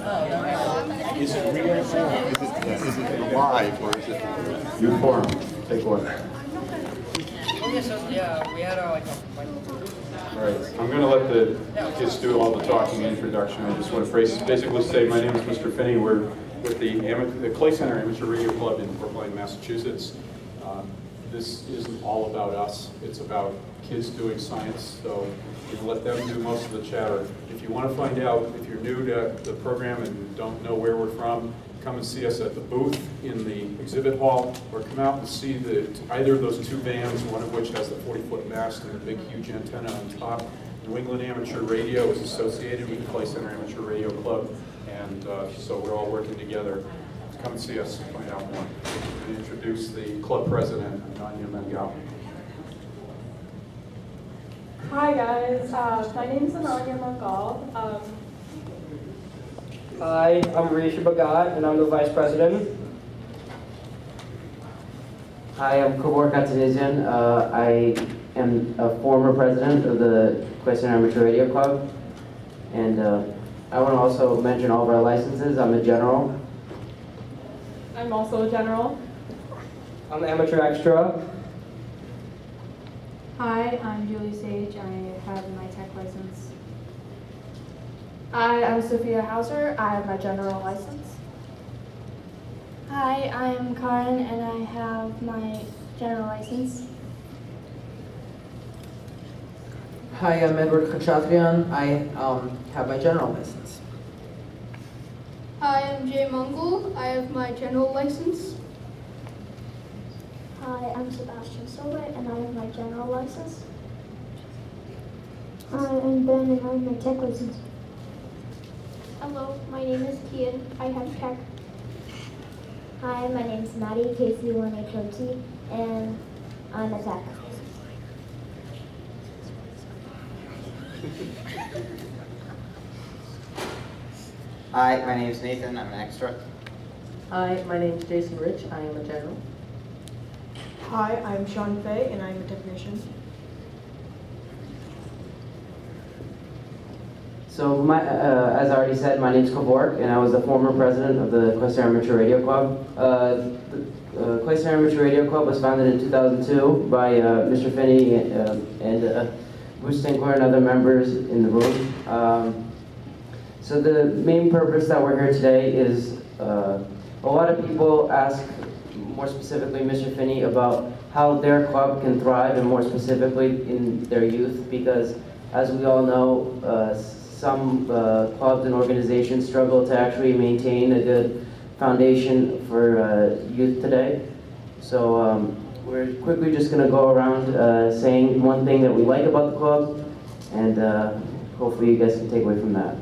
Is it real form? Is it live or is it New form? Take one. Yeah, we had our All right, I'm going to let the kids do all the talking and introduction. I just want to basically say my name is Mr. Phinney. We're with the Clay Center Amateur Radio Club in Brookline, Massachusetts. This isn't all about us. It's about kids doing science, so we let them do most of the chatter. If you want to find out, if you're new to the program and don't know where we're from, come and see us at the booth in the exhibit hall, or come out and see either of those two vans, one of which has the 40-foot mast and a big, huge antenna on top. New England Amateur Radio is associated with the Clay Center Amateur Radio Club, and so we're all working together. Come and see us and find out more. And introduce the club president, Anya Mangal. Hi guys, my name is Ananya Mangal. Hi, I'm Risha Bhagat, and I'm the vice president. Hi, I'm Kobor Katanizian. I am a former president of the Clay Center Amateur Radio Club. And I want to also mention all of our licenses. I'm a general. I'm also a general. I'm the amateur extra. Hi, I'm Julie Sage. I have my tech license. Hi, I'm Sophia Hauser. I have my general license. Hi, I'm Karin and I have my general license. Hi, I'm Edward Khachatrian. I have my general license. Hi, I'm Jay Mungul. I have my general license. Hi, I'm Sebastian Silva and I have my general license. Hi, I'm Ben and I have my tech license. Hello, my name is Kian. I have tech. Hi, my name is Maddie, KC1HOT, and I'm a tech. Hi, my name is Nathan. I'm an extra. Hi, my name is Jason Rich. I am a general. Hi, I'm Sean Fay, and I'm a technician. So, as I already said, my name is Kavork, and I was the former president of the Clay Center Amateur Radio Club. The Clay Center Amateur Radio Club was founded in 2002 by Mr. Phinney and Bruce Tinkler and other members in the room. So the main purpose that we're here today is a lot of people ask, more specifically Mr. Phinney, about how their club can thrive, and more specifically in their youth, because as we all know, some clubs and organizations struggle to actually maintain a good foundation for youth today. So we're quickly just going to go around saying one thing that we like about the club, and hopefully you guys can take away from that.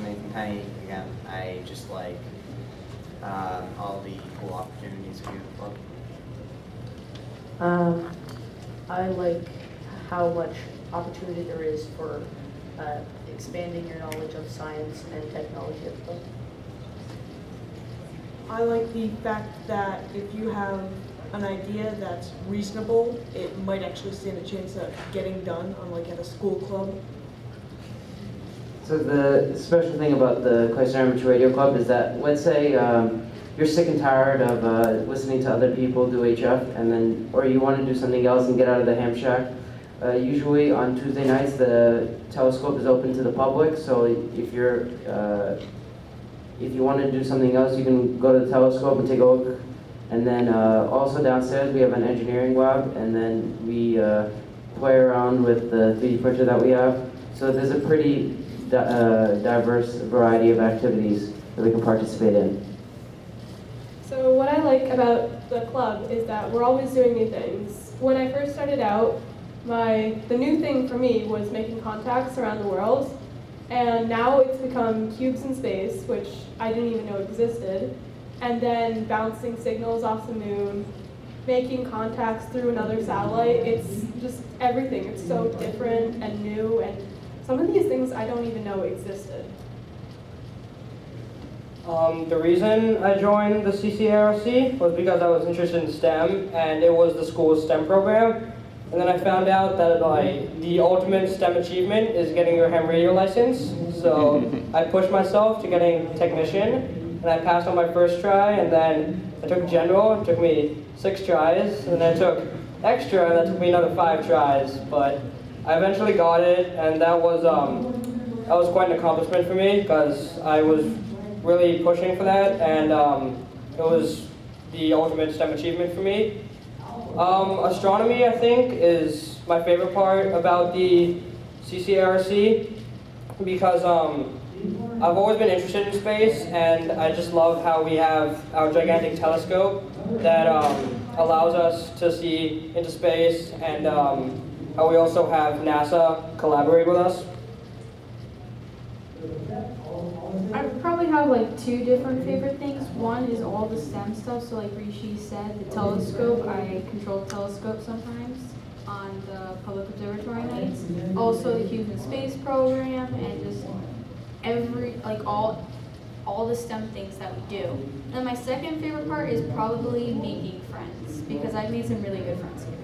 Nathan Penny again. I just like all the cool opportunities we have at the club. I like how much opportunity there is for expanding your knowledge of science and technology at the club. I like the fact that if you have an idea that's reasonable, it might actually stand a chance of getting done, unlike at a school club. So the special thing about the Clay Center Amateur Radio Club is that, let's say you're sick and tired of listening to other people do HF, and then, or you want to do something else and get out of the ham shack. Usually on Tuesday nights, the telescope is open to the public. So if you want to do something else, you can go to the telescope and take a look. And then also downstairs, we have an engineering lab, and then we play around with the 3D printer that we have. So there's a pretty diverse variety of activities that we can participate in. So what I like about the club is that we're always doing new things. When I first started out, the new thing for me was making contacts around the world, and now it's become cubes in space, which I didn't even know existed, and then bouncing signals off the moon, making contacts through another satellite. It's just everything. It's so different and new, and some of these things I don't even know existed. The reason I joined the CCARC was because I was interested in STEM, and it was the school's STEM program. And then I found out that the ultimate STEM achievement is getting your ham radio license. So I pushed myself to getting technician, and I passed on my first try, and then I took general. It took me 6 tries, and then I took extra, and that took me another 5 tries. But I eventually got it, and that was quite an accomplishment for me because I was really pushing for that, and it was the ultimate STEM achievement for me. Astronomy, I think, is my favorite part about the CCARC because I've always been interested in space, and I just love how we have our gigantic telescope that allows us to see into space, and how we also have NASA collaborate with us. I probably have like 2 different favorite things. One is all the STEM stuff, so like Rishi said, the telescope. I control the telescope sometimes on the public observatory nights. Also the human space program, and just all the STEM things that we do. And then my second favorite part is probably making friends, because I've made some really good friends here.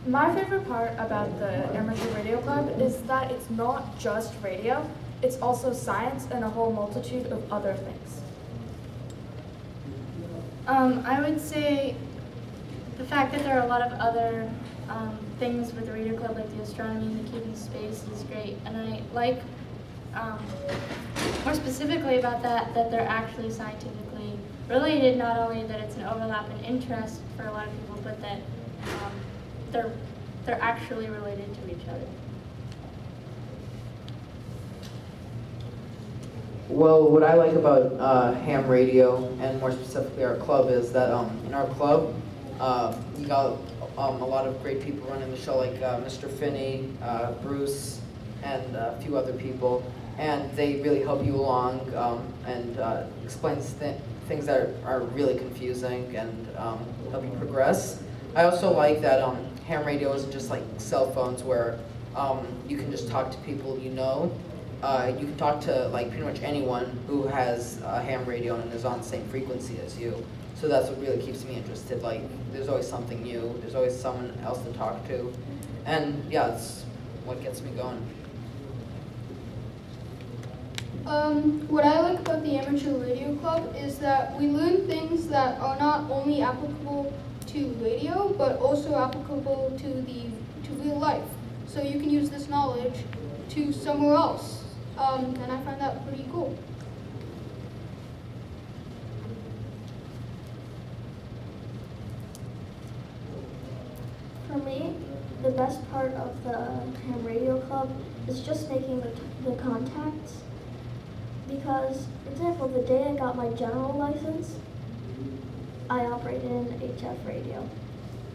My favorite part about the Amateur Radio Club is that it's not just radio, it's also science and a whole multitude of other things. I would say the fact that there are a lot of other things with the radio club, like the astronomy and the keeping space, is great. And I like, more specifically about that they're actually scientifically related, not only that it's an overlap in interest for a lot of people, but that they're actually related to each other. Well, what I like about ham radio, and more specifically our club, is that in our club, we got a lot of great people running the show, like Mr. Phinney, Bruce, and a few other people, and they really help you along and explain things that are really confusing and help you progress. I also like that ham radio isn't just like cell phones where you can just talk to people you know. You can talk to like pretty much anyone who has a ham radio and is on the same frequency as you. So that's what really keeps me interested. Like, there's always something new. There's always someone else to talk to. And yeah, it's what gets me going. What I like about the Amateur Radio Club is that we learn things that are not only applicable to radio, but also applicable to real life. So you can use this knowledge to somewhere else. And I find that pretty cool. For me, the best part of the ham radio club is just making the contacts. Because, for example, the day I got my general license, I operated an HF radio.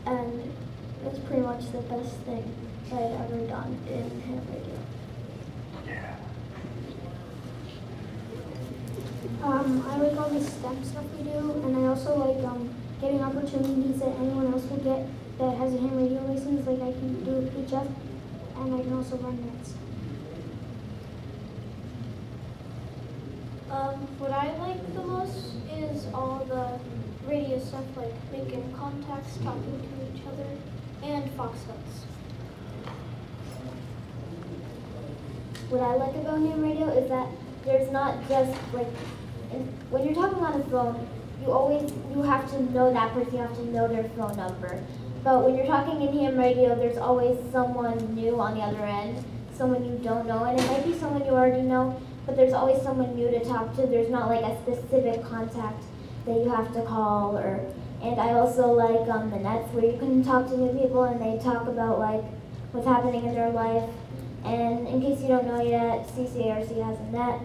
And it was pretty much the best thing I had ever done in ham radio. I like all the STEM stuff we do, and I also like getting opportunities that anyone else will get that has a ham radio license. Like I can do HF, and I can also run nets. What I like the most is all the radio stuff, like making contacts, talking to each other, and foxholes. What I like about ham radio is that there's not just like, when you're talking on a phone, you have to know that person, you have to know their phone number. But when you're talking in ham radio, there's always someone new on the other end, someone you don't know, and it might be someone you already know, but there's always someone new to talk to. There's not like a specific contact that you have to call. And I also like the nets where you can talk to new people and they talk about like what's happening in their life. And in case you don't know yet, CCARC has a net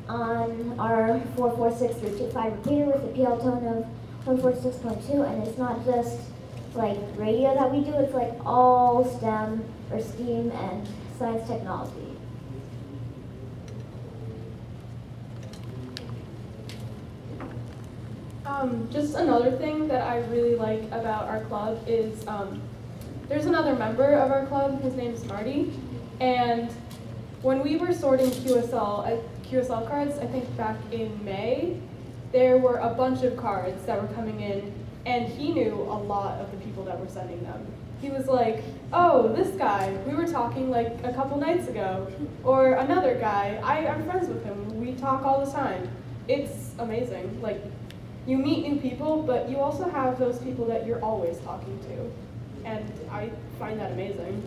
on our 446-325 repeater with a PL tone of 146.2, and it's not just like radio that we do, it's like all STEM or STEAM and science technology. Just another thing that I really like about our club is there's another member of our club, his name's Marty, and when we were sorting QSL cards, I think back in May, there were a bunch of cards that were coming in, and he knew a lot of the people that were sending them. He was like, oh, this guy, we were talking like a couple nights ago, or another guy, I'm friends with him, we talk all the time. It's amazing. Like, you meet new people, but you also have those people that you're always talking to, and I find that amazing.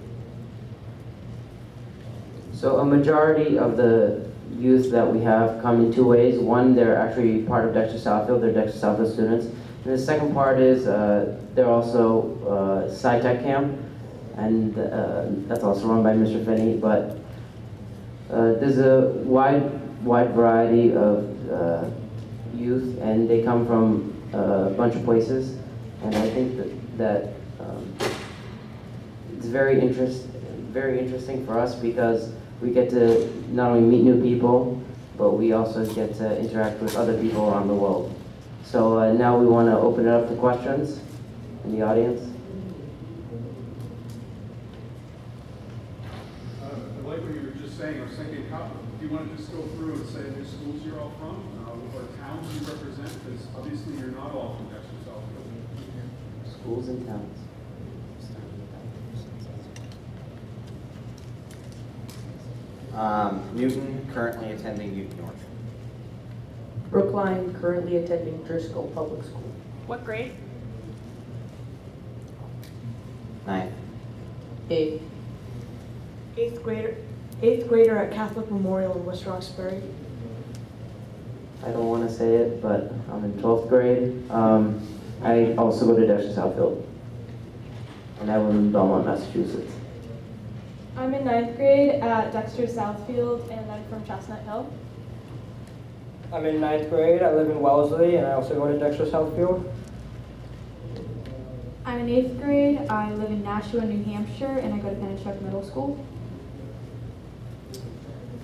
So a majority of the youth that we have come in two ways. One, they're actually part of Dexter Southfield, they're Dexter Southfield students. And the second part is they're also Sci-Tech Camp, and that's also run by Mr. Phinney, but there's a wide variety of youth, and they come from a bunch of places, and I think that it's very interesting for us because we get to not only meet new people, but we also get to interact with other people around the world. So now we want to open it up to questions in the audience. I like what you were just saying. I was thinking, do you want to just go through and say which schools you're all from, or towns you represent? Because obviously you're not all from Dexter Southfield. Schools and towns. Newton, currently attending Newton North. Brookline, currently attending Driscoll Public School. What grade? 9th. 8th. Eighth grader at Catholic Memorial in West Roxbury. I don't want to say it, but I'm in 12th grade. I also go to Dexter Southfield, and I live in Belmont, Massachusetts. I'm in 9th grade at Dexter Southfield, and I'm from Chestnut Hill. I'm in 9th grade, I live in Wellesley, and I also go to Dexter Southfield. I'm in 8th grade, I live in Nashua, New Hampshire, and I go to Pennachuck Middle School.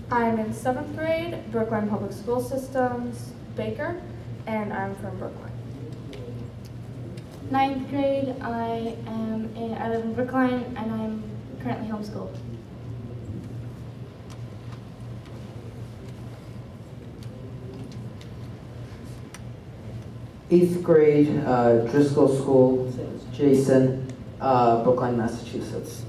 I'm in 7th grade, Brookline Public School Systems, Baker, and I'm from Brookline. 9th grade, I live in Brookline, and I'm currently homeschooled. Eighth grade, Driscoll School, Jason, Brookline, Massachusetts.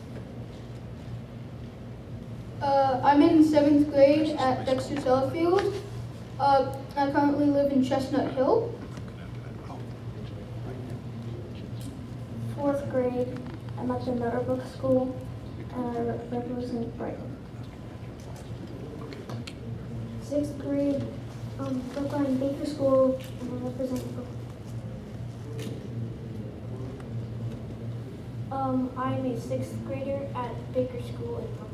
I'm in 7th grade at Dexter Southfield. I currently live in Chestnut Hill. 4th grade, I'm at the Meadowbrook School, and I represent Brighton. 6th grade, Brookline Baker School, and I represent Brookline. I'm a 6th grader at Baker School in Brookline.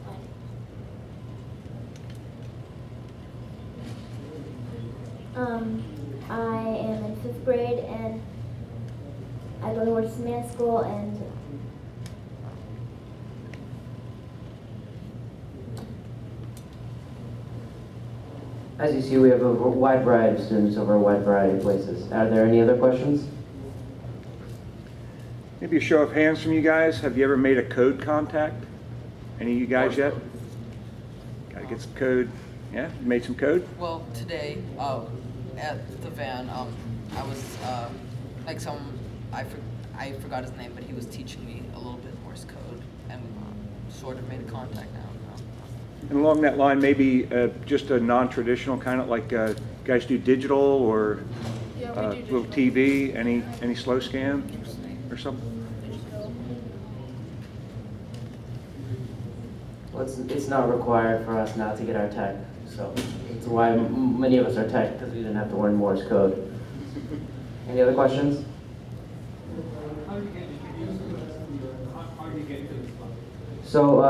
I am in 5th grade, and I go to North Man School, and As you see, we have a wide variety of students over a wide variety of places. Are there any other questions? Maybe a show of hands from you guys. Have you ever made a code contact? Any of you guys yet? Gotta get some code. Yeah, you made some code? Well, today at the van, I was I forgot his name, but he was teaching me a little bit Morse code, and we sort of made a contact now. And along that line, maybe just a non-traditional kind of like guys do digital or little TV. Any slow scan or something? Well, it's not required for us not to get our tech, so it's why many of us are tech, because we didn't have to learn Morse code. Any other questions? So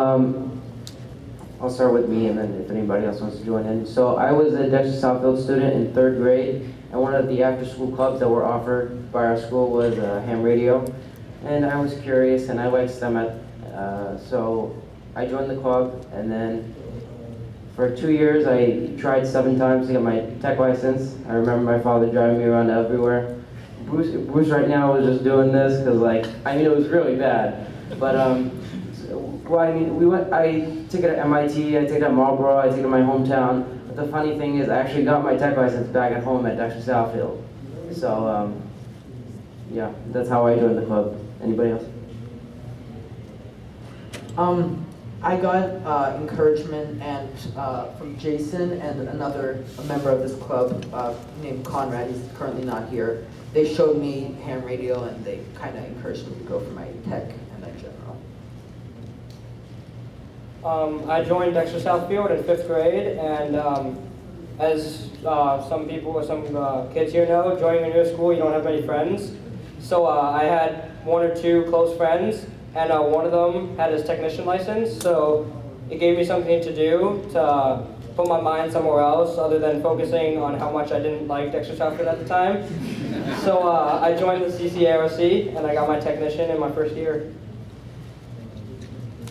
I'll start with me, and then if anybody else wants to join in. So I was a Dexter Southfield student in 3rd grade, and one of the after-school clubs that were offered by our school was ham radio, and I was curious, and I liked STEM, so I joined the club, and then for 2 years I tried 7 times to get my tech license. I remember my father driving me around everywhere, Bruce right now was just doing this because, like, I mean, it was really bad. But well, I mean, I took it at MIT, I took it at Marlboro, I took it in my hometown. But the funny thing is, I actually got my tech license back at home at Dexter Southfield. So yeah, that's how I joined the club. Anybody else? I got encouragement and from Jason and another member of this club named Conrad. He's currently not here. They showed me ham radio and they kind of encouraged me to go for my tech and then general. I joined Dexter Southfield in 5th grade, and as some kids here know, joining a new school, you don't have many friends. So I had 1 or 2 close friends, and one of them had his technician license, so it gave me something to do to put my mind somewhere else other than focusing on how much I didn't like Dexter Southfield at the time. So I joined the CCARC, and I got my technician in my first year.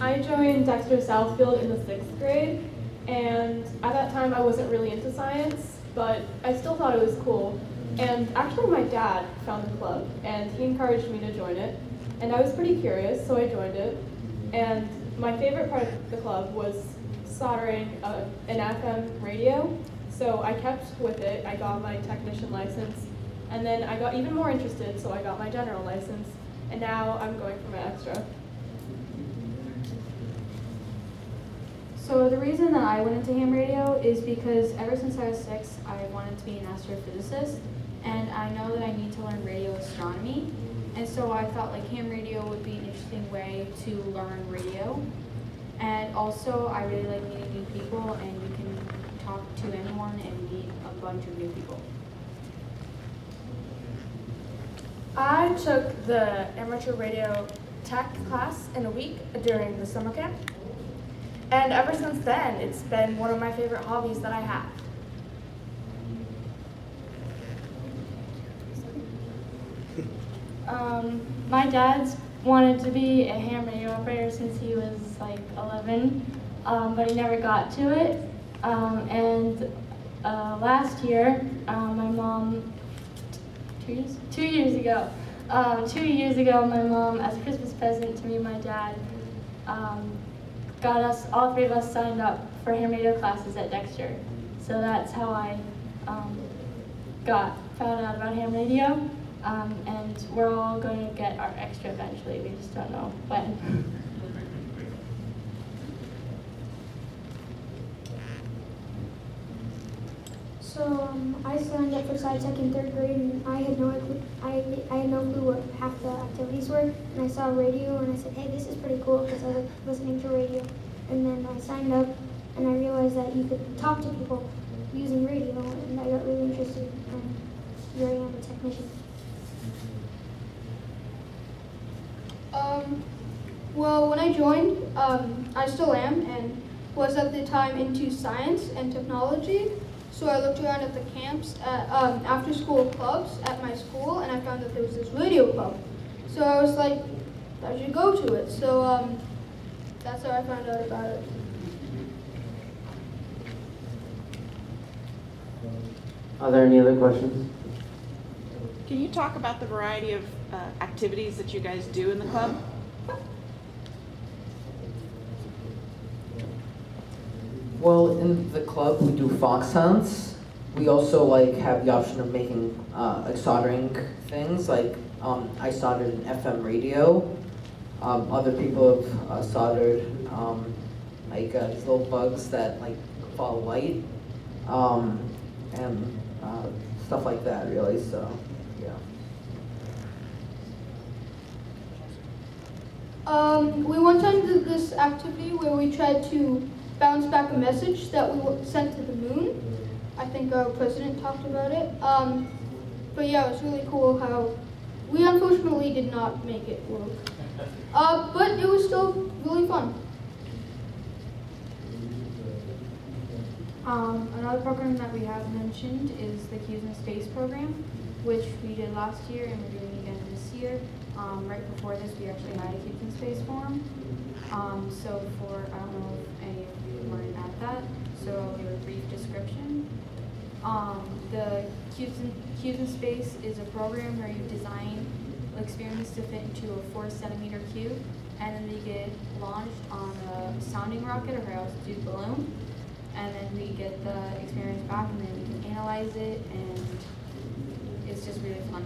I joined Dexter Southfield in the 6th grade, and at that time I wasn't really into science, but I still thought it was cool. And actually my dad found the club, and he encouraged me to join it. And I was pretty curious, so I joined it. And my favorite part of the club was soldering an FM radio. So I kept with it. I got my technician license. And then I got even more interested, so I got my general license. And now I'm going for my extra. So the reason that I went into ham radio is because ever since I was 6, I wanted to be an astrophysicist. And I know that I need to learn radio astronomy. And so I thought like ham radio would be an interesting way to learn radio. And also I really like meeting new people, and you can talk to anyone and meet a bunch of new people. I took the amateur radio tech class in a week during the summer camp. And ever since then, it's been one of my favorite hobbies that I have. My dad's wanted to be a ham radio operator since he was like 11, but he never got to it. Last year, my mom, 2 years ago, my mom, as a Christmas present to me and my dad, got us, all 3 of us signed up for ham radio classes at Dexter. So that's how I found out about ham radio. And we're all going to get our extra eventually. We just don't know when. So I signed up for SciTech in 3rd grade, and I had no clue what half the activities were. And I saw radio, and I said, "Hey, this is pretty cool," because I like listening to radio. And then I signed up, and I realized that you could talk to people using radio, and I got really interested. And here I am, a technician. Well, when I joined, I still am and was at the time into science and technology. So I looked around at the camps, at after-school clubs at my school, and I found that there was this radio club. So I was like, I should go to it. So that's how I found out about it. Are there any other questions? Can you talk about the variety of activities that you guys do in the club? Well, in the club we do fox hunts. We also like have the option of making like soldering things. Like I soldered an FM radio. Other people have soldered like these little bugs that like follow light, and stuff like that. Really, so yeah. We one time did this activity where we tried to bounce back a message that we sent to the moon. I think our president talked about it. But yeah, it was really cool how we unfortunately did not make it work. But it was still really fun. Another program that we have mentioned is the Cubes in Space program, which we did last year and we're doing again this year. Right before this, we actually had a Cubes in Space forum. So I don't know if any of you weren't at that, so I'll give a brief description. The Cubes in Space is a program where you design experiments to fit into a 4-centimeter cube, and then they get launched on a sounding rocket or a high-altitude balloon, and then we get the experiments back, and then we can analyze it, and it's just really fun.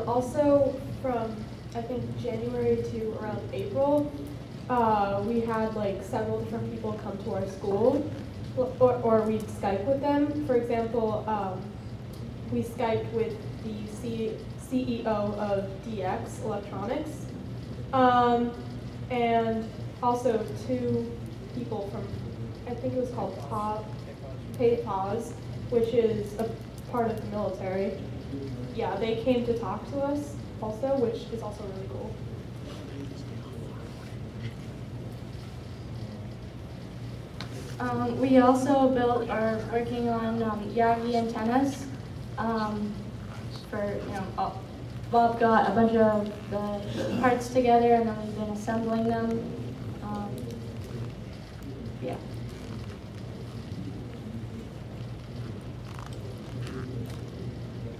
Also, from I think January to around April, we had like several different people come to our school, or we'd Skype with them. For example, we Skyped with the CEO of DX Electronics, and also 2 people from, I think it was called PAWS, which is a part of the military. Yeah, they came to talk to us also, which is also really cool. We also are working on Yagi antennas. Bob got a bunch of the parts together, and then we've been assembling them. Yeah.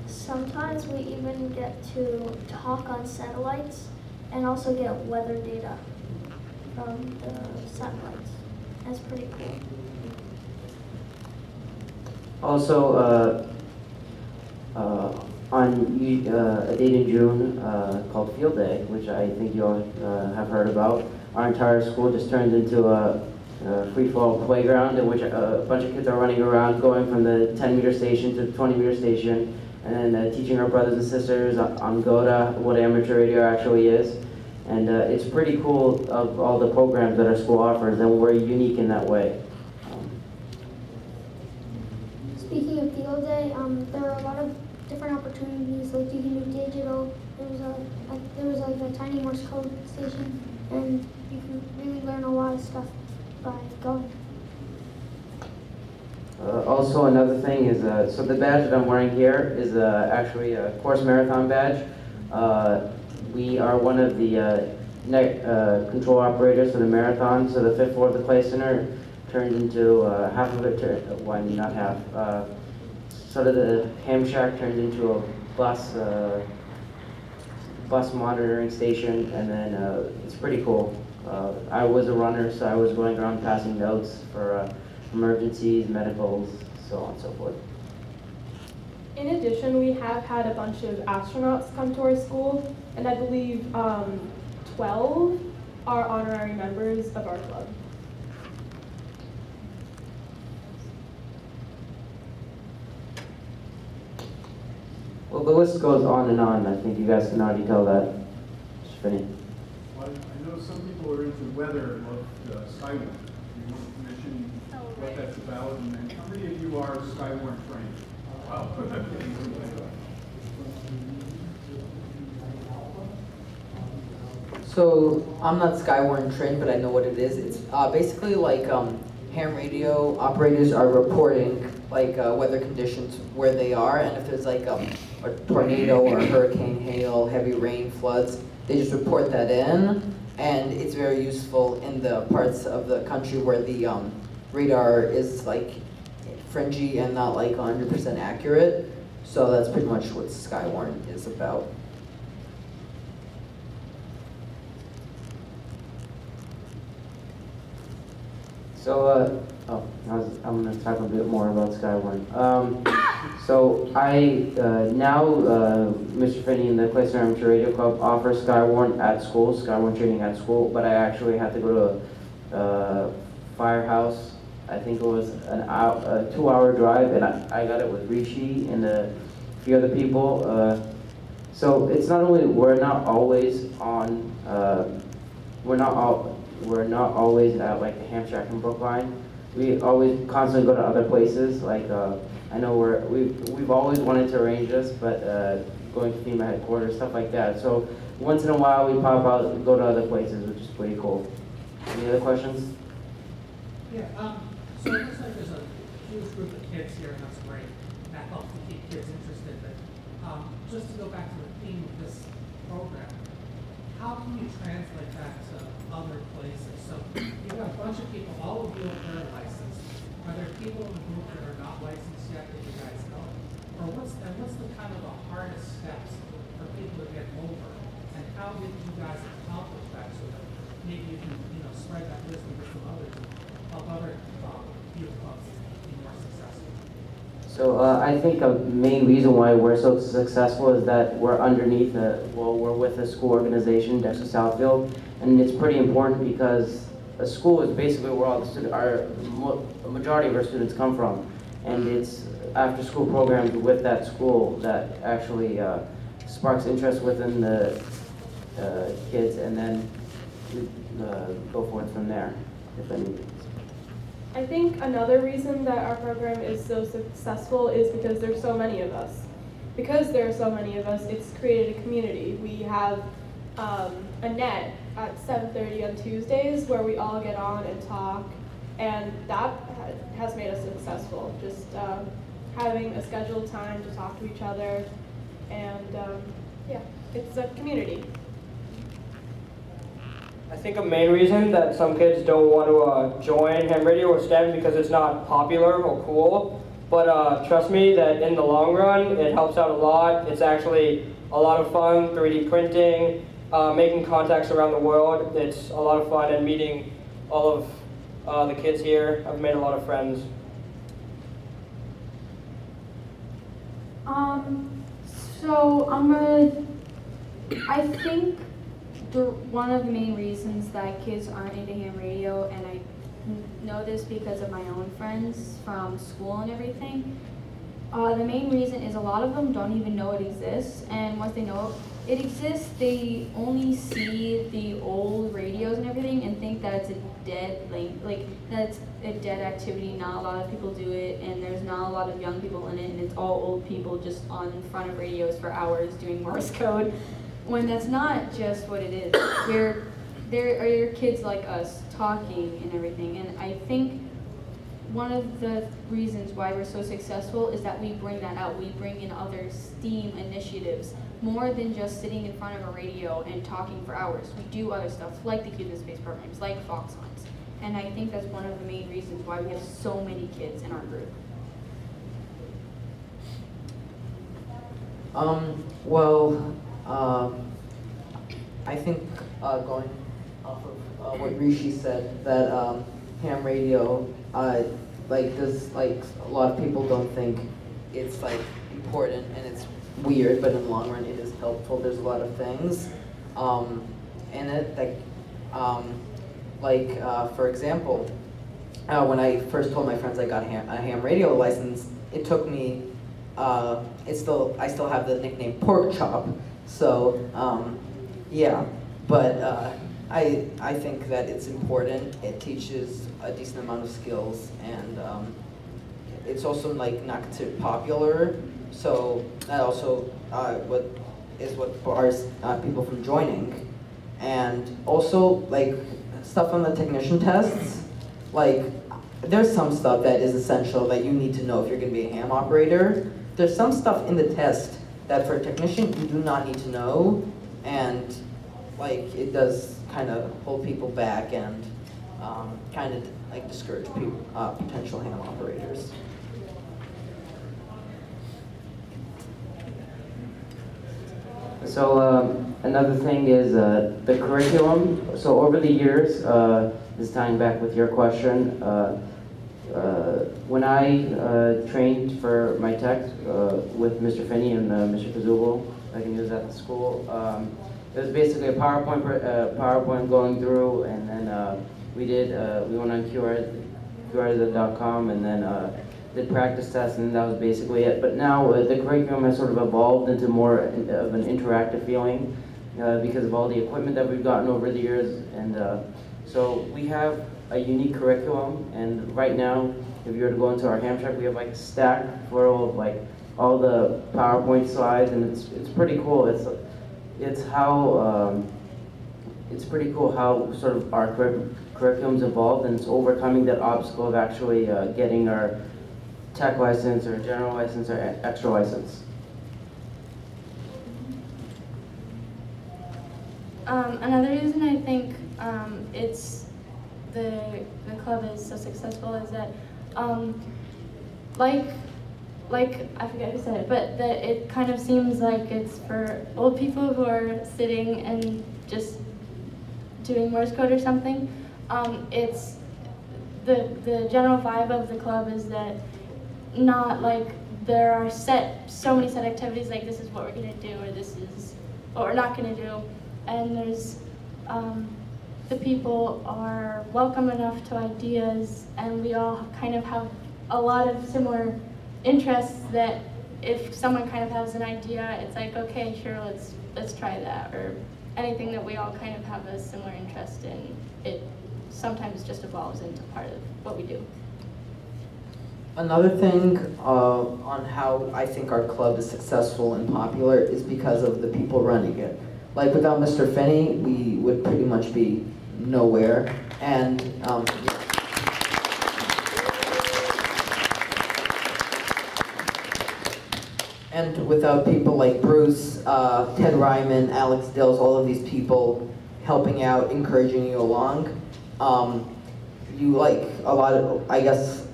Sometimes we even get to talk on satellites and also get weather data from the satellites. That's pretty cool. Also, on a date in June called Field Day, which I think you all have heard about, our entire school just turned into a free-fall playground in which a bunch of kids are running around, going from the 10-meter station to the 20-meter station, and then teaching our brothers and sisters on GOTA what amateur radio actually is. And it's pretty cool of all the programs that our school offers, and we're unique in that way. Speaking of Field Day, there are a lot of different opportunities, like you can do digital. There was like a tiny Morse code station, and you can really learn a lot of stuff by going. Also, another thing is, so the badge that I'm wearing here is actually a course marathon badge. We are one of the control operators for the marathon, so the 5th floor of the Clay Center turned into half of it, not half. Sort of the ham shack turned into a bus monitoring station, and then it's pretty cool. I was a runner, so I was going around passing notes for emergencies, medicals, so on and so forth. In addition, we have had a bunch of astronauts come to our school, and I believe 12 are honorary members of our club. Well, the list goes on and on. I think you guys can already tell that. Mr. Phinney. Well, I know some people are into weather and love Skywarn. You want to mention what that's about, and then how many of you are Skywarn trained? Wow. So I'm not Skywarn trained, but I know what it is. It's basically like ham radio operators are reporting like weather conditions where they are, and if there's like a tornado or a hurricane, hail, heavy rain, floods, they just report that in, and it's very useful in the parts of the country where the radar is like fringy and not like 100% accurate. So that's pretty much what Skywarn is about. So, I'm going to talk a bit more about Skywarn. So I, now, Mr. Phinney and the Clay Center Amateur Radio Club offer Skywarn at school, Skywarn training at school, but I actually had to go to Firehouse. I think it was a 2-hour drive, and I got it with Rishi and a few other people. So it's not only, we're not always on, we're not always at like the ham shack in Brookline. We always constantly go to other places. Like I know we've always wanted to arrange this, but going to FEMA headquarters, stuff like that. So once in a while we pop out and go to other places, which is pretty cool. Any other questions? Yeah. So it looks like there's a huge group of kids here, and that's great. That helps to keep kids interested. But just to go back to the theme of this program, how can you translate that to other places? So you've got a bunch of people, all of you are licensed, Are there people in the group that are not licensed yet that you guys know? Or what's the kind of the hardest steps for people to get over? And how did you guys accomplish that so that maybe you can, spread that wisdom to some others and help other youth clubs be more successful? So I think a main reason why we're so successful is that we're underneath we're with a school organization, Dexter Southfield, and it's pretty important because a school is basically where all the students, a majority of our students come from, and it's after school programs with that school that actually sparks interest within the kids, and then we go forth from there, if any. I think another reason that our program is so successful is because there's so many of us. Because there are so many of us, it's created a community. We have a net at 7:30 on Tuesdays where we all get on and talk, and that has made us successful. Just having a scheduled time to talk to each other, and yeah, it's a community. I think a main reason that some kids don't want to join ham radio or STEM because it's not popular or cool. But trust me that in the long run, it helps out a lot. It's actually a lot of fun, 3D printing, making contacts around the world. It's a lot of fun, and meeting all of the kids here. I've made a lot of friends. I think one of the main reasons that kids aren't into ham radio, and I know this because of my own friends from school and everything, the main reason is a lot of them don't even know it exists, and once they know it exists, they only see the old radios and everything and think that it's a dead, that's a dead activity. Not a lot of people do it, and there's not a lot of young people in it, and it's all old people just on in front of radios for hours doing Morse code, when that's not just what it is. There are kids like us talking and everything, and I think one of the reasons why we're so successful is that we bring that out. We bring in other STEAM initiatives, more than just sitting in front of a radio and talking for hours. We do other stuff like the Kids in Space programs, like Fox Hunts, and I think that's one of the main reasons why we have so many kids in our group. I think going off of what Rishi said, that ham radio, there's a lot of people don't think it's important and it's weird, but in the long run it is helpful. There's a lot of things in it that, for example, when I first told my friends I got a ham radio license, it took me, I still have the nickname Pork Chop, so yeah, but I think that it's important. It teaches a decent amount of skills, and it's also not considered popular, so that also what bars people from joining. And also stuff on the technician tests, there's some stuff that is essential that you need to know if you're going to be a ham operator. There's some stuff in the test that for a technician you do not need to know, and it does kind of hold people back and kind of discourage people, potential ham operators. So another thing is the curriculum. So over the years, this is tying back with your question, when I trained for my tech with Mr. Phinney and Mr. Kazubal, I can use that at the school, it was basically a PowerPoint going through, and then we went on QR.com, and then did practice tests, and that was basically it. But now the curriculum has sort of evolved into more of an interactive feeling because of all the equipment that we've gotten over the years, and so we have a unique curriculum. And right now, if you were to go into our ham track, we have a stack full of all the PowerPoint slides, and it's pretty cool. It's pretty cool how sort of our curriculum's evolved, and it's overcoming that obstacle of actually getting our tech license or general license or extra license. Another reason I think it's the club is so successful is that like I forget who said it, but that it kind of seems like it's for old people who are sitting and just doing Morse code or something. It's the general vibe of the club is that not like there are so many set activities, like this is what we're gonna do or this is what we're not gonna do, and there's the people are welcome enough to ideas, and we all kind of have a lot of similar interests that if someone kind of has an idea, it's like, okay, sure, let's try that, or anything that we all kind of have a similar interest in. It sometimes just evolves into part of what we do. Another thing on how I think our club is successful and popular is because of the people running it. Like without Mr. Phinney, we would pretty much be nowhere. And without people like Bruce, Ted Ryman, Alex Dills, all of these people helping out, encouraging you along, you like a lot of, I guess,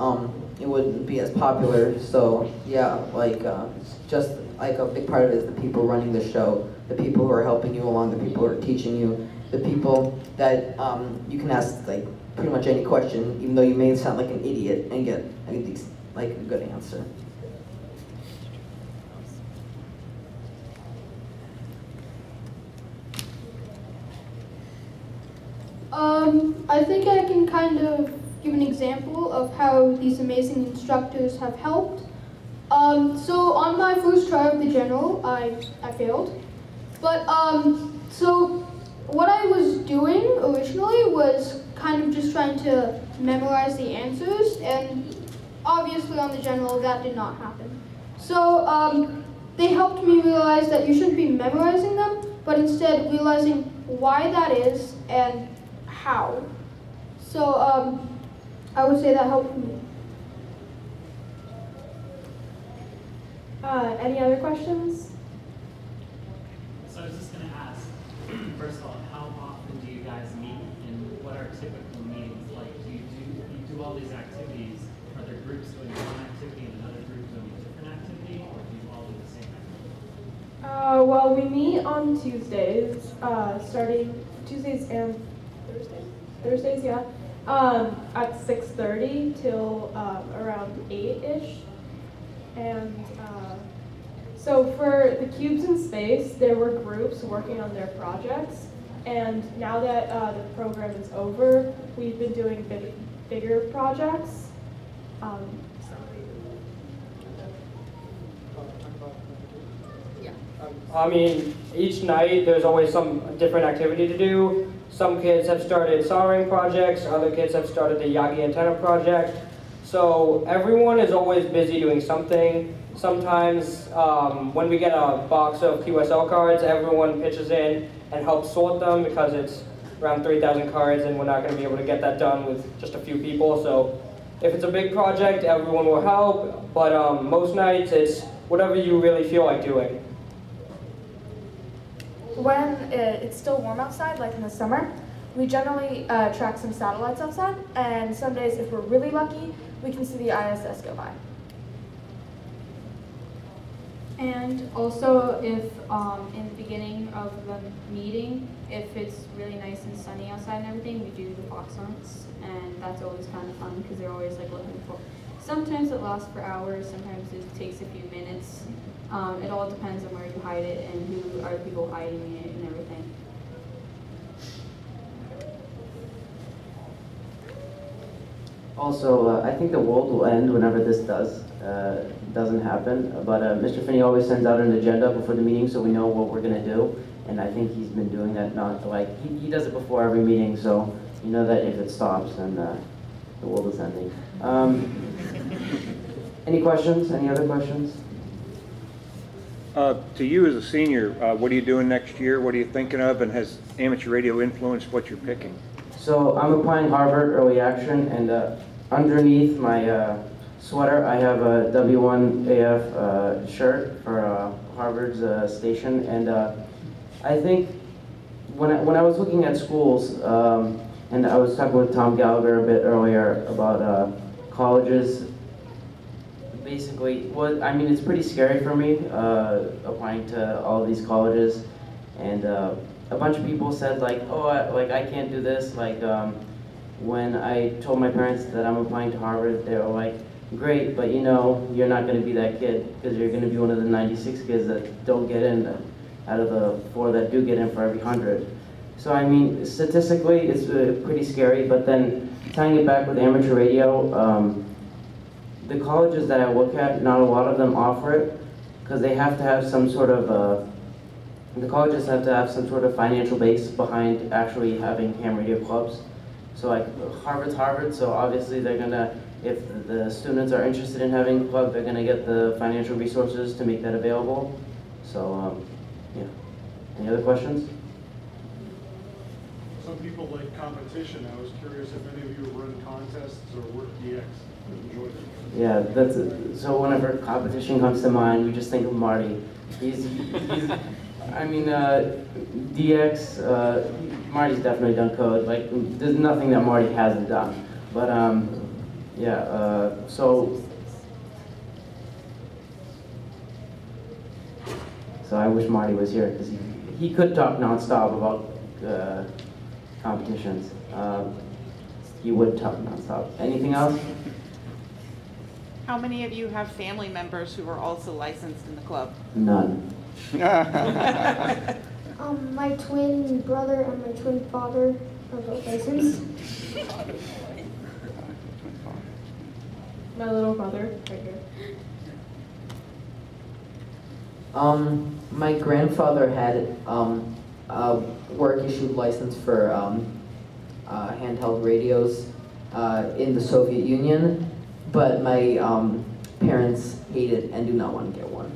it wouldn't be as popular. So yeah, like just like a big part of it is the people running the show, the people who are helping you along, the people who are teaching you, the people that you can ask like pretty much any question, even though you may sound like an idiot, and get like a good answer. I think I can kind of give an example of how these amazing instructors have helped. So on my first try of the general, I failed. But so what I was doing originally was kind of just trying to memorize the answers, and obviously on the general that did not happen. So they helped me realize that you shouldn't be memorizing them, but instead realizing why that is and how. So I would say that helped me. Any other questions? So I was just going to ask, first of all, how often do you guys meet, and what are typical meetings like? Do you do all these activities? Are there groups doing one activity and another group doing a different activity, or do you all do the same activity? Well, we meet on Tuesdays, starting Tuesdays and Thursdays, yeah, at 6:30 till around 8-ish. And so for the cubes in space, there were groups working on their projects, and now that the program is over, we've been doing bigger projects. I mean, each night there's always some different activity to do. Some kids have started soldering projects, other kids have started the Yagi antenna project. So everyone is always busy doing something. Sometimes when we get a box of QSL cards, everyone pitches in and helps sort them because it's around 3,000 cards and we're not going to be able to get that done with just a few people. So if it's a big project, everyone will help, but most nights it's whatever you really feel like doing. When it's still warm outside, like in the summer, we generally track some satellites outside, and some days, if we're really lucky, we can see the ISS go by. And also, if in the beginning of the meeting, if it's really nice and sunny outside and everything, we do the box hunts, and that's always kind of fun because they're always like looking for. Sometimes it lasts for hours, sometimes it takes a few minutes. It all depends on where you hide it and who are the people hiding it and everything. Also, I think the world will end whenever this doesn't happen. But Mr. Phinney always sends out an agenda before the meeting so we know what we're going to do. And I think he's been doing that he does it before every meeting, so you know that if it stops, then the world is ending. Any questions? Any other questions? To you as a senior, what are you doing next year? What are you thinking of? And has amateur radio influenced what you're picking? So I'm applying Harvard Early Action, and underneath my sweater I have a W1AF shirt for Harvard's station. And I think when I was looking at schools, and I was talking with Tom Gallagher a bit earlier about colleges, basically, well, I mean, it's pretty scary for me applying to all these colleges, and a bunch of people said like, oh, I can't do this. Like when I told my parents that I'm applying to Harvard, they were like, great, but you know, you're not going to be that kid because you're going to be one of the 96 kids that don't get in out of the 4 that do get in for every 100. So I mean, statistically, it's pretty scary, but then tying it back with amateur radio, the colleges that I look at, not a lot of them offer it because they have to have some sort of, the colleges have to have some sort of financial base behind actually having ham radio clubs. So like Harvard's Harvard, so obviously they're gonna, if the students are interested in having a club, they're gonna get the financial resources to make that available. So yeah. Any other questions? Some people like competition. I was curious if any of you have run contests or worked DX. Enjoyed it. Yeah, that's it. So whenever competition comes to mind, we just think of Marty. He's I mean, DX, Marty's definitely done code. Like, there's nothing that Marty hasn't done. But yeah, so I wish Marty was here because he could talk nonstop about competitions. He would talk nonstop. Anything else? How many of you have family members who are also licensed in the club? None. My twin brother and my twin father are both licensed. My little brother, right here. My grandfather had a work-issued license for handheld radios in the Soviet Union, but my parents hate it and do not want to get one.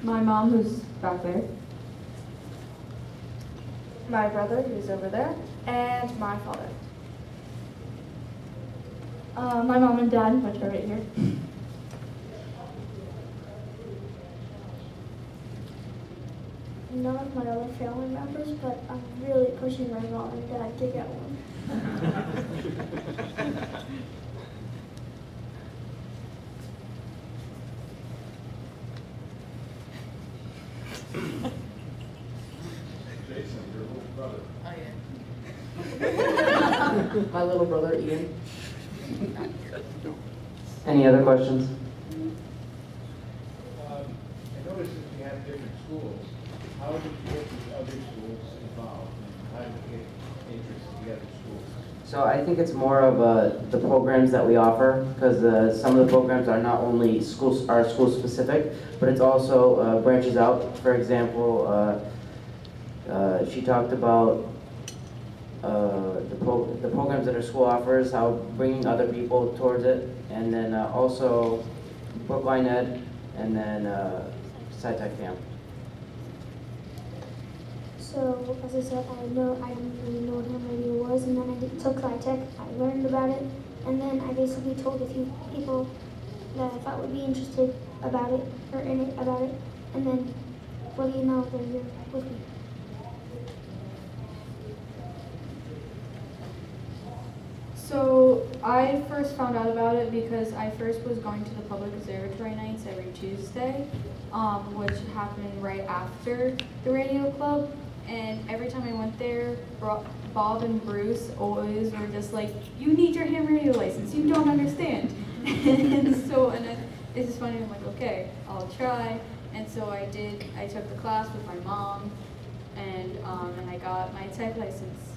My mom, who's back there. My brother, who's over there, and my father. My mom and dad, which are right here. None of my other family members, but I'm really pushing my mom and dad to get one. Jason, your little brother. Oh, yeah. My little brother, Ian. Any other questions? I noticed that you have different schools. How did you get these other schools involved? And how did you get interest in the other schools? So I think it's more of the programs that we offer, because some of the programs are not only school specific, but it's also branches out. For example, she talked about the programs that her school offers, how bringing other people towards it, and then also Brookline Ed, and then SciTech Camp. So, as I said, I didn't really know what ham radio was, and then I took SciTech, I learned about it, and then I basically told a few people that I thought would be interested about it, or in it, about it, and then, what do you know, they're here with me. So I first found out about it because I first was going to the public observatory nights every Tuesday, which happened right after the radio club. And every time I went there, Bob and Bruce always were just like, "You need your ham radio license. You don't understand." and it's just funny. I'm like, okay, I'll try. And so I did. I took the class with my mom, and I got my tech license.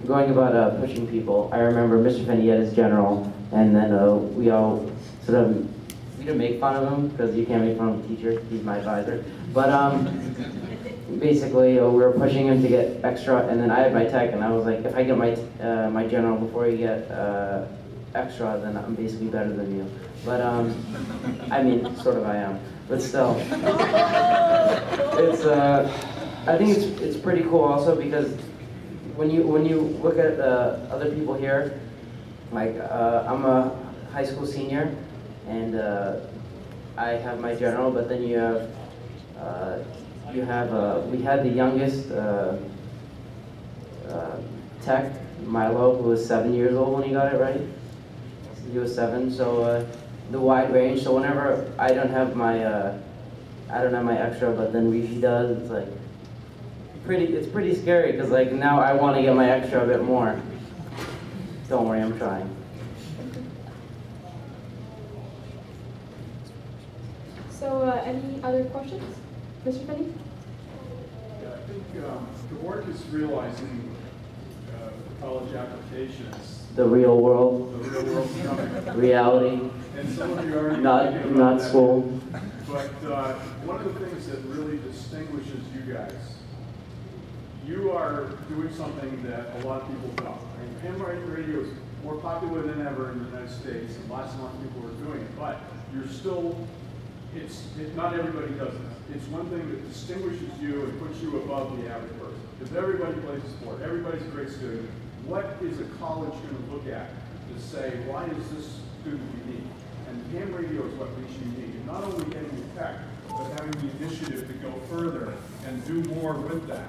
Going about pushing people, I remember Mr. Phinney had his general, and then we all sort of, we didn't make fun of him, because you can't make fun of a teacher, he's my advisor, but basically we were pushing him to get extra, and then I had my tech, and I was like, if I get my general before you get extra, then I'm basically better than you. But I mean, sort of I am, but still. It's, I think it's pretty cool also, because when you look at other people here, like I'm a high school senior, and I have my general, but then you have we had the youngest tech, Milo, who was 7 years old when he got it right. He was 7, so the wide range. So whenever I don't have my extra, but then Rishi does, it's like it's pretty scary because like now I want to get my extra a bit more. Don't worry, I'm trying. So, any other questions, Mr. Phinney? Yeah, I think the work is realizing college applications. The real world. The real world's coming. Reality. And some of you already not school. But one of the things that really distinguishes you guys, you are doing something that a lot of people don't. I mean, ham radio is more popular than ever in the United States, and lots of people are doing it. But you're still, not everybody does this. It's one thing that distinguishes you and puts you above the average person. If everybody plays a sport, everybody's a great student, what is a college going to look at to say, why is this student unique? And ham radio is what makes you unique. And not only getting the tech, but having the initiative to go further and do more with that.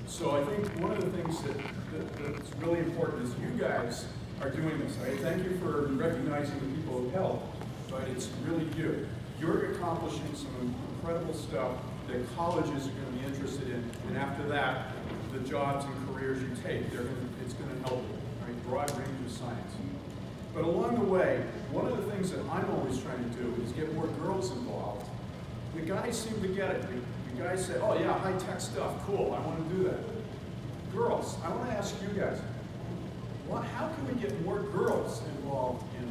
So I think one of the things that's really important is you guys are doing this. I thank you for recognizing the people who helped, but it's really you. You're accomplishing some incredible stuff that colleges are going to be interested in, and after that, the jobs and careers you take, it's going to help you, right? Broad range of science. But along the way, one of the things that I'm always trying to do is get more girls involved. The guys seem to get it. The guys say, oh yeah, high-tech stuff, cool, I want to do that. Girls, I want to ask you guys, how can we get more girls involved in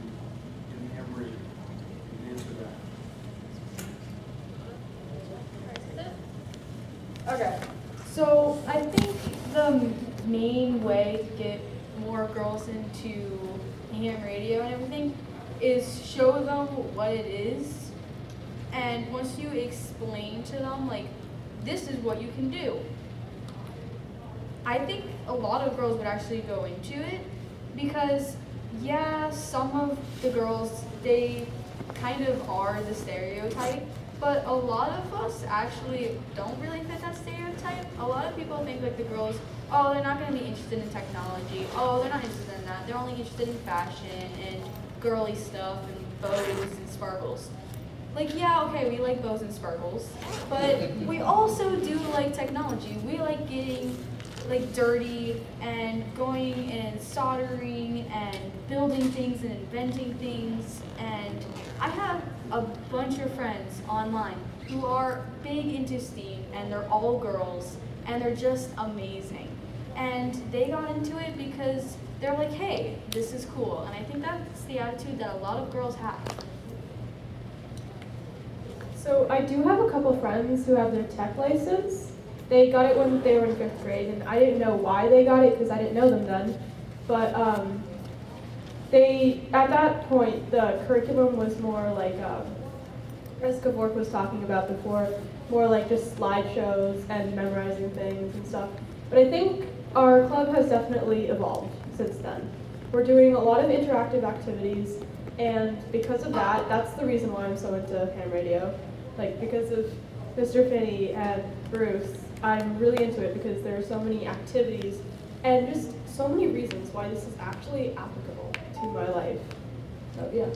ham radio? Can you answer that? Okay, so I think the main way to get more girls into ham radio and everything is show them what it is, and once you explain to them, like, this is what you can do, I think a lot of girls would actually go into it, because yeah, some of the girls, they kind of are the stereotype, but a lot of us actually don't really fit that stereotype. A lot of people think like the girls, oh, they're not going to be interested in technology, oh, they're not interested in that, they're only interested in fashion and girly stuff and bows and sparkles. Like, yeah, okay, we like bows and sparkles, but we also do like technology. We like getting like dirty and going and soldering and building things and inventing things. And I have a bunch of friends online who are big into STEAM, and they're all girls, and they're just amazing. And they got into it because they're like, hey, this is cool. And I think that's the attitude that a lot of girls have. So I do have a couple friends who have their tech license. They got it when they were in 5th grade, and I didn't know why they got it because I didn't know them then. But at that point, the curriculum was more like, as Kavork was talking about before, more like just slideshows and memorizing things and stuff. But I think our club has definitely evolved since then. We're doing a lot of interactive activities, and because of that, that's the reason why I'm so into ham radio. Like, because of Mr. Phinney and Bruce, I'm really into it because there are so many activities and just so many reasons why this is actually applicable to my life. So yeah.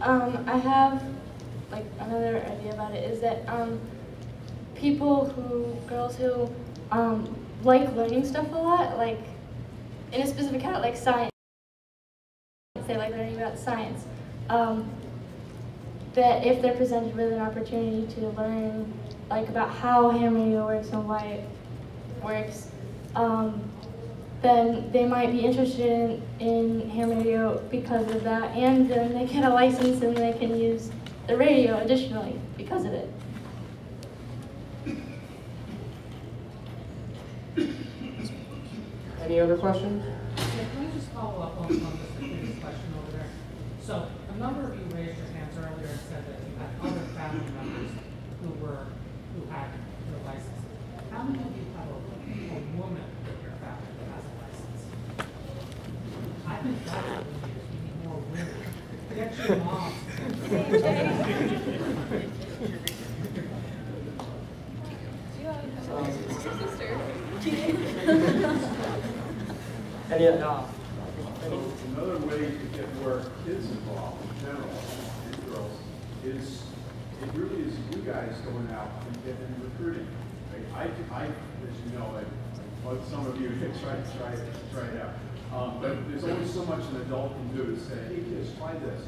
I have like another idea about it is that girls who like learning stuff a lot, like in a specific kind of like science, they like learning about science. That if they're presented with an opportunity to learn like about how ham radio works and why it works, then they might be interested in ham radio because of that, and then they get a license and they can use the radio additionally because of it. Any other questions? Yeah, can I just follow up on Mr. Phinney's question over there? So a number of you raised your hands earlier and said that you had other family members who had their license. How many of you have a woman in your family that has a license? I think that's what we need. We need more women. Get your moms. And yeah, So another way to get more kids involved in general, and girls, is it really is you guys going out and getting recruiting. Right? I, as you know, well, some of you try it out. But there's only so much an adult can do to say, hey kids, try this.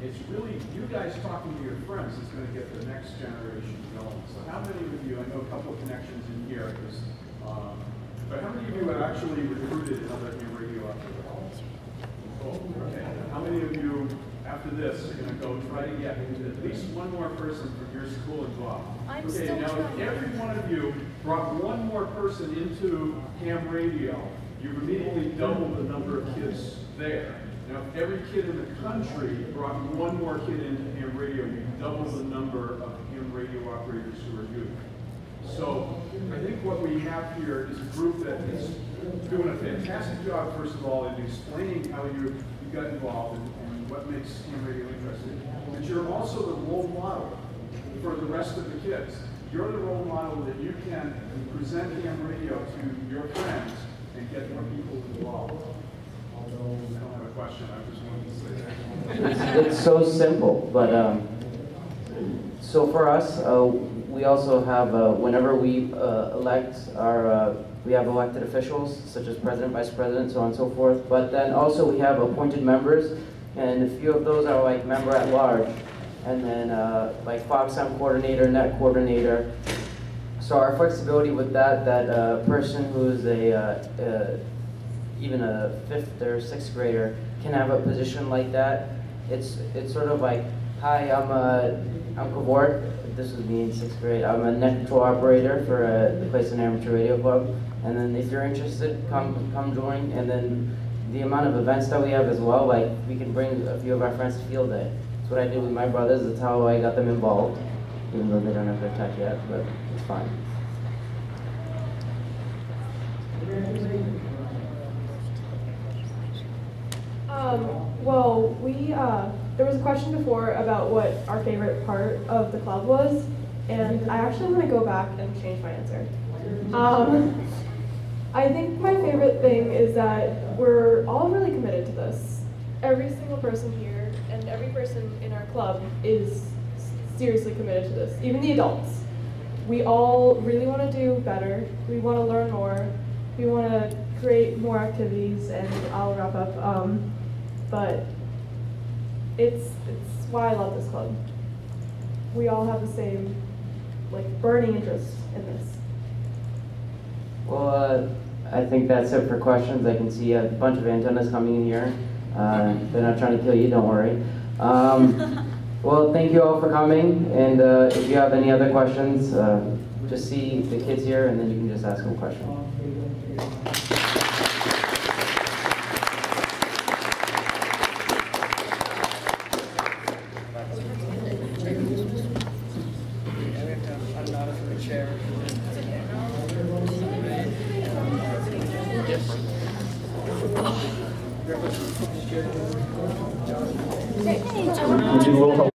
It's really you guys talking to your friends is going to get the next generation going. So how many of you, I know a couple of connections in here, but how many of you have actually recruited another ham radio operator? Oh, okay. How many of you, after this, are going to go try to get at least one more person from your school involved? Okay, now if every one of you brought one more person into ham radio, you've immediately doubled the number of kids there. Now, if every kid in the country brought one more kid into ham radio, you double the number of ham radio operators who are new. So I think what we have here is a group that is doing a fantastic job, first of all, in explaining how you got involved and what makes ham radio interesting. But you're also the role model for the rest of the kids. You're the role model that you can present ham radio to your friends and get more people involved. Although I don't have a question, I just wanted to say that. It's so simple, but so for us, we also have, whenever we elect our, we have elected officials, such as president, vice president, so on and so forth, but then also we have appointed members, and a few of those are like member at large, and then like FOXM coordinator, net coordinator. So our flexibility with that person who's even a 5th or 6th grader can have a position like that. It's sort of like, hi, I'm Kavork. This was me in 6th grade. I'm a net control operator for the Clayton Amateur Radio Club. And then if you're interested, come join. And then the amount of events that we have as well, like we can bring a few of our friends to field day. That's what I do with my brothers. That's how I got them involved, even though they don't have their tech yet, but it's fine. Well, there was a question before about what our favorite part of the club was, and I actually want to go back and change my answer. I think my favorite thing is that we're all really committed to this. Every single person here and every person in our club is seriously committed to this, even the adults. We all really want to do better. We want to learn more. We want to create more activities, and I'll wrap up. But it's why I love this club. We all have the same, like, burning interest in this. Well, I think that's it for questions. I can see a bunch of antennas coming in here. They're not trying to kill you, don't worry. Well, thank you all for coming, and if you have any other questions, just see the kids here, and then you can just ask them questions. Would you roll call?